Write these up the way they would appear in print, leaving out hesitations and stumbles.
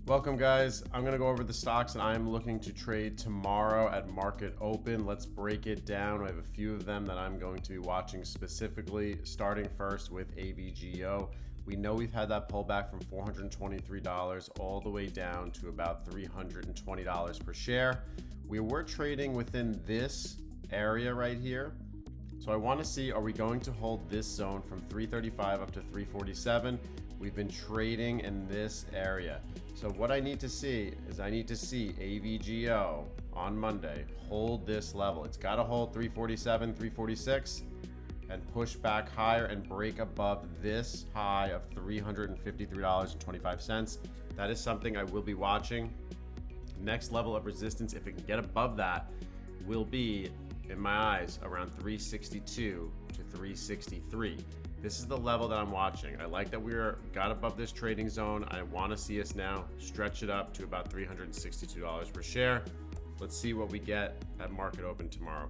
Welcome guys, I'm gonna go over the stocks that I'm looking to trade tomorrow at market open. Let's break it down. I have a few of them that I'm going to be watching specifically, starting first with AVGO. We know we've had that pullback from $423 all the way down to about $320 per share. We were trading within this area right here. So I want to see, are we going to hold this zone from 335 up to 347? We've been trading in this area. So what I need to see is I need to see AVGO on Monday hold this level. It's got to hold 347, 346 and push back higher and break above this high of $353.25. That is something I will be watching. Next level of resistance, if it can get above that, will be, in my eyes, around 362 to 363. This is the level that I'm watching. I like that we're got above this trading zone. I want to see us now stretch it up to about $362 per share. Let's see what we get at market open tomorrow.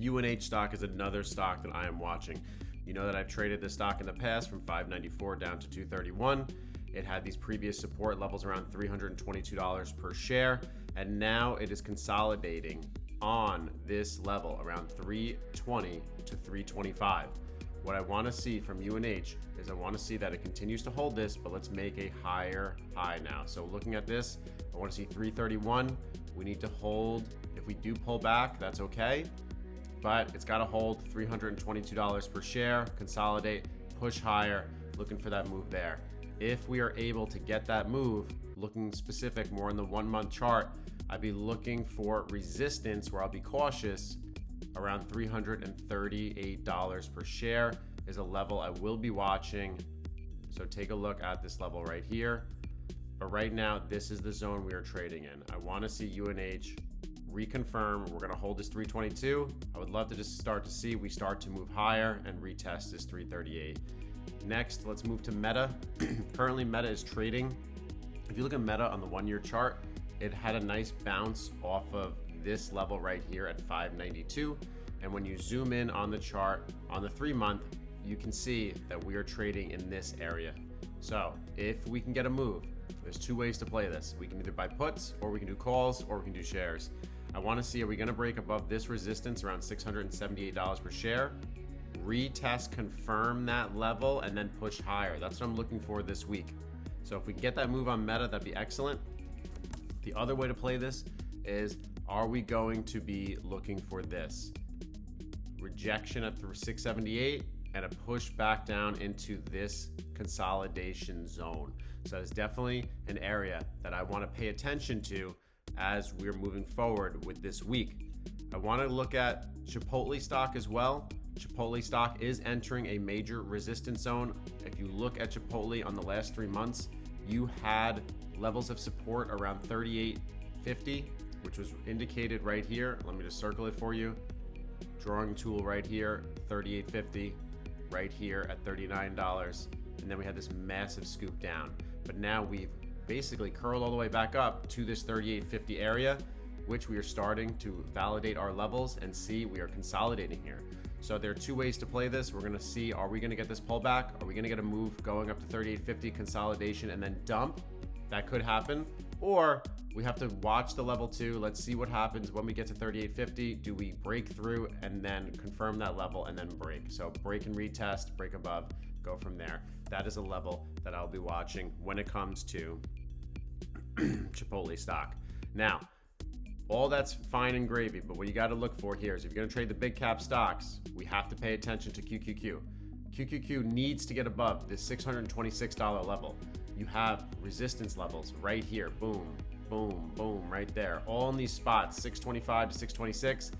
UNH stock is another stock that I am watching. You know that I've traded this stock in the past from $594 down to $231. It had these previous support levels around $322 per share, and now it is consolidating on this level around 320 to 325. What I want to see from UNH is I want to see that it continues to hold this, but let's make a higher high now. So looking at this, I want to see 331. We need to hold. If we do pull back, that's okay, but it's got to hold $322 per share, consolidate, push higher, looking for that move there. If we are able to get that move, looking specific more in the 1 month chart, I'd be looking for resistance where I'll be cautious around $338 per share is a level I will be watching. So take a look at this level right here. But right now, this is the zone we are trading in. I want to see UNH reconfirm. We're going to hold this 322. I would love to just start to see we start to move higher and retest this 338. Next, let's move to Meta. Currently, Meta is trading. If you look at Meta on the 1 year chart, it had a nice bounce off of this level right here at 592. And when you zoom in on the chart on the 3 month, you can see that we are trading in this area. So if we can get a move, there's two ways to play this. We can either buy puts, or we can do calls, or we can do shares. I want to see, are we going to break above this resistance around $678 per share? Retest, confirm that level, and then push higher. That's what I'm looking for this week. So if we can get that move on Meta, that'd be excellent. The other way to play this is, are we going to be looking for this rejection at 678 and a push back down into this consolidation zone? So that's definitely an area that I want to pay attention to as we're moving forward with this week. I want to look at Chipotle stock as well. Chipotle stock is entering a major resistance zone. If you look at Chipotle on the last 3 months, you had levels of support around 38.50, which was indicated right here. Let me just circle it for you. Drawing tool right here, 38.50, right here at $39. And then we had this massive scoop down. But now we've basically curled all the way back up to this 38.50 area, which we are starting to validate our levels and see we are consolidating here. So there are two ways to play this. We're going to see, are we going to get this pullback? Are we going to get a move going up to 38.50 consolidation and then dump? That could happen. Or we have to watch the level 2. Let's see what happens when we get to 38.50. Do we break through and then confirm that level and then break? So break and retest, break above, go from there. That is a level that I'll be watching when it comes to Chipotle stock. Now, all that's fine and gravy, but what you got to look for here is if you're going to trade the big cap stocks, we have to pay attention to QQQ. QQQ needs to get above this $626 level. You have resistance levels right here. Boom, boom, boom, right there. All in these spots, 625 to 626.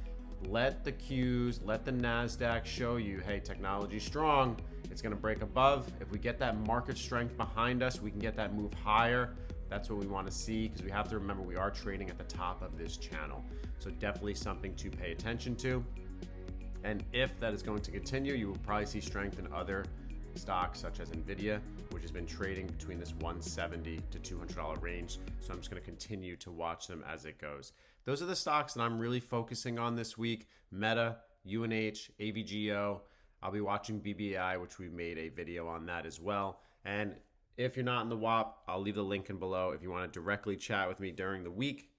Let the Qs, let the NASDAQ show you, hey, technology's strong. It's going to break above. If we get that market strength behind us, we can get that move higher. That's what we want to see, because we have to remember we are trading at the top of this channel. So definitely something to pay attention to. And if that is going to continue, you will probably see strength in other stocks such as Nvidia, which has been trading between this $170 to $200 range. So I'm just going to continue to watch them as it goes. Those are the stocks that I'm really focusing on this week. Meta, UNH, AVGO. I'll be watching BBI, which we made a video on that as well. And If you're not in the WAP, I'll leave the link in below if you want to directly chat with me during the week.